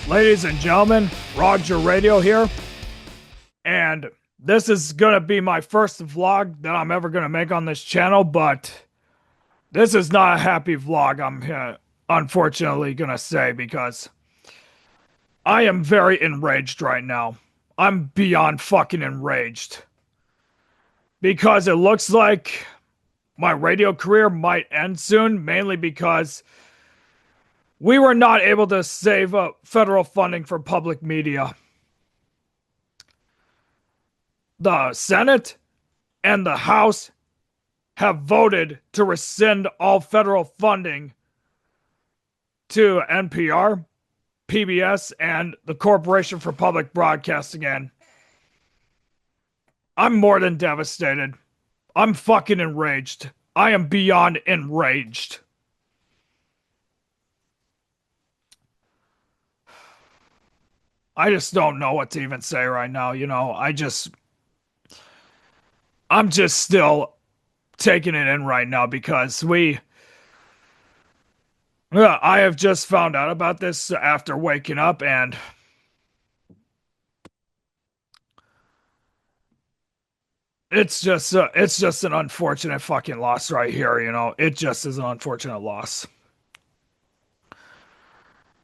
Ladies and gentlemen, Roger Radio here, and this is gonna be my first vlog that I'm ever gonna make on this channel, but this is not a happy vlog, I'm unfortunately gonna say, because I am very enraged right now. I'm beyond fucking enraged. Because it looks like my radio career might end soon, mainly because we were not able to save federal funding for public media. The Senate and the House have voted to rescind all federal funding to NPR, PBS, and the Corporation for Public Broadcasting. And I'm more than devastated. I'm fucking enraged. I am beyond enraged. I just don't know what to even say right now, you know. I'm just still taking it in right now because I have just found out about this after waking up, and it's just an unfortunate fucking loss right here, you know. It just is an unfortunate loss.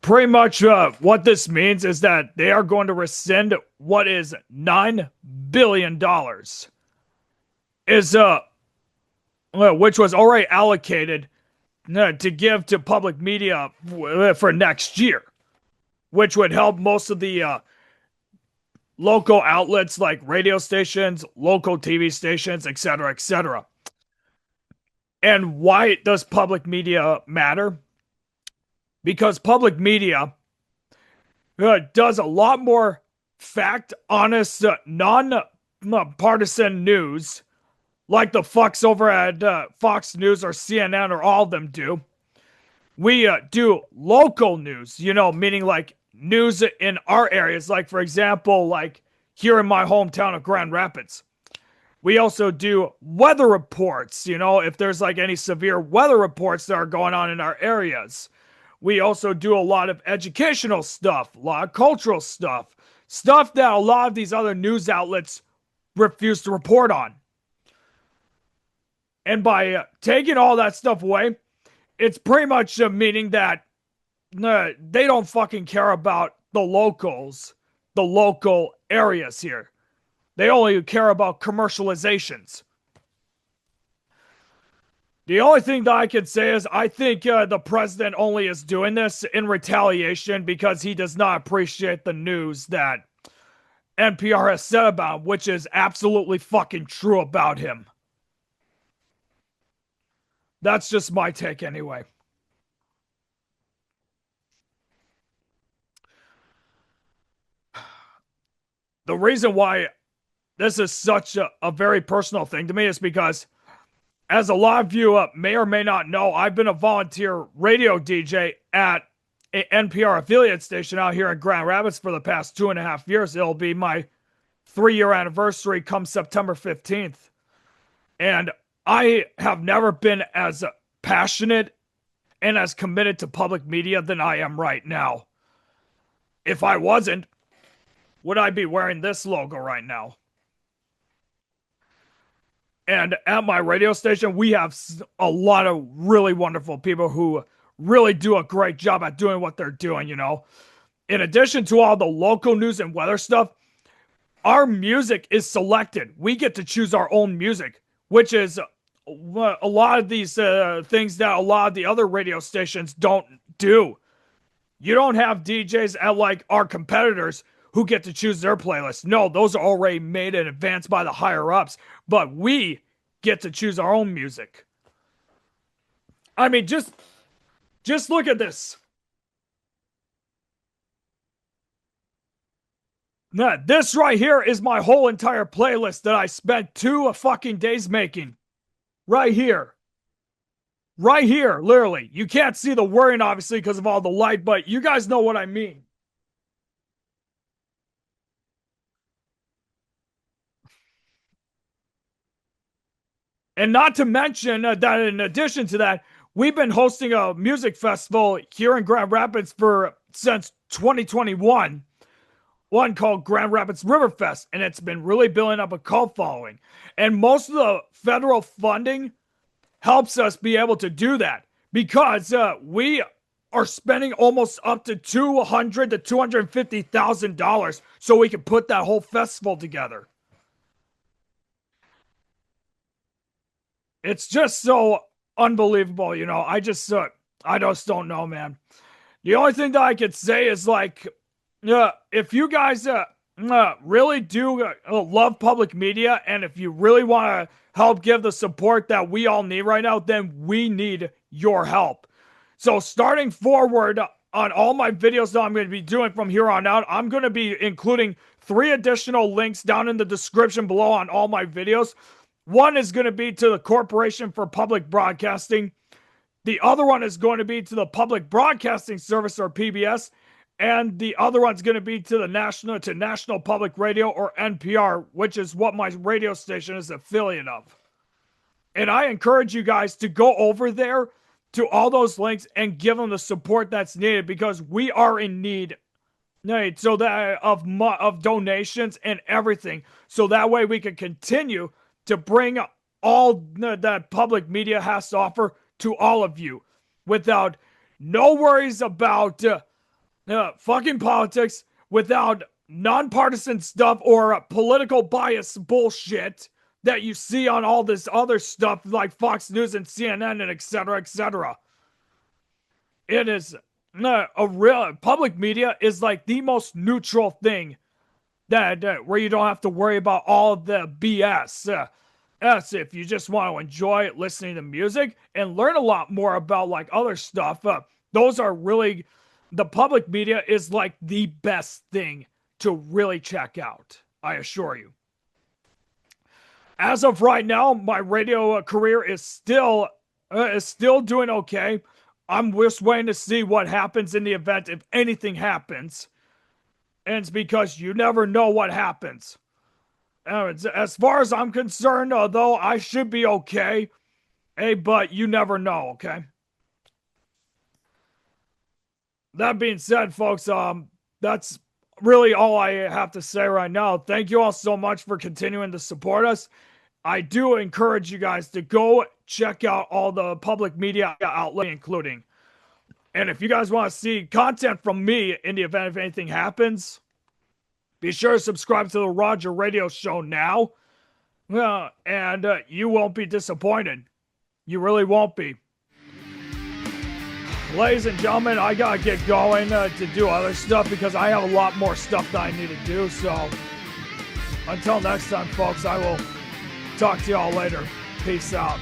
Pretty much what this means is that they are going to rescind what is $9 billion is which was already allocated to give to public media for next year, which would help most of the local outlets like radio stations, local TV stations, etc., etc. And why does public media matter? Because public media does a lot more fact, honest, non-partisan news, like the fucks over at Fox News or CNN or all of them do. We do local news, you know, meaning like news in our areas, like for example, like here in my hometown of Grand Rapids. We also do weather reports, you know, if there's like any severe weather reports that are going on in our areas. We also do a lot of educational stuff, a lot of cultural stuff, stuff that a lot of these other news outlets refuse to report on. And by taking all that stuff away, it's pretty much meaning that they don't fucking care about the locals, the local areas here. They only care about commercializations. The only thing that I can say is I think the president only is doing this in retaliation because he does not appreciate the news that NPR has said about him, which is absolutely fucking true about him. That's just my take anyway. The reason why this is such a very personal thing to me is because, as a lot of you may or may not know, I've been a volunteer radio DJ at an NPR affiliate station out here in Grand Rapids for the past 2.5 years. It'll be my 3-year anniversary come September 15th. And I have never been as passionate and as committed to public media than I am right now. If I wasn't, would I be wearing this logo right now? And at my radio station, we have a lot of really wonderful people who really do a great job at doing what they're doing, you know. In addition to all the local news and weather stuff, our music is selected. We get to choose our own music, which is a lot of these things that a lot of the other radio stations don't do. You don't have DJs at like our competitors who get to choose their playlists. No, those are already made in advance by the higher ups, but we get to choose our own music. I mean, just look at this. Now, this right here is my whole entire playlist that I spent 2 fucking days making. Right here. Right here, literally. You can't see the wording, obviously, because of all the light, but you guys know what I mean. And not to mention that in addition to that, we've been hosting a music festival here in Grand Rapids since 2021, one called Grand Rapids Riverfest, and it's been really building up a cult following. And most of the federal funding helps us be able to do that because we are spending almost up to $200,000 to $250,000 so we can put that whole festival together. It's just so unbelievable, you know. I just don't know, man. The only thing that I could say is like, if you guys really do love public media, and if you really want to help give the support that we all need right now, then we need your help. So starting forward on all my videos that I'm going to be doing from here on out, I'm going to be including 3 additional links down in the description below on all my videos. One is going to be to the Corporation for Public Broadcasting. The other one is going to be to the Public Broadcasting Service, or PBS. And the other one's going to be to the National Public Radio, or NPR, which is what my radio station is an affiliate of. And I encourage you guys to go over there to all those links and give them the support that's needed, because we are in need so that of donations and everything, so that way we can continue to bring all that public media has to offer to all of you without no worries about fucking politics, without nonpartisan stuff or political bias bullshit that you see on all this other stuff like Fox News and CNN and etc., etc. It is a real public media is like the most neutral thing that where you don't have to worry about all the BS. Yes, if you just want to enjoy listening to music and learn a lot more about like other stuff, those are really, the public media is like the best thing to really check out, I assure you. As of right now, my radio career is still doing okay. I'm just waiting to see what happens in the event, if anything happens. And it's because you never know what happens. As far as I'm concerned, although I should be okay, but you never know, okay? That being said, folks, that's really all I have to say right now. Thank you all so much for continuing to support us. I do encourage you guys to go check out all the public media outlets, including. And if you guys want to see content from me in the event if anything happens, be sure to subscribe to the Roger Radio Show now. And you won't be disappointed. You really won't be. Ladies and gentlemen, I gotta get going to do other stuff because I have a lot more stuff that I need to do. So until next time, folks, I will talk to y'all later. Peace out.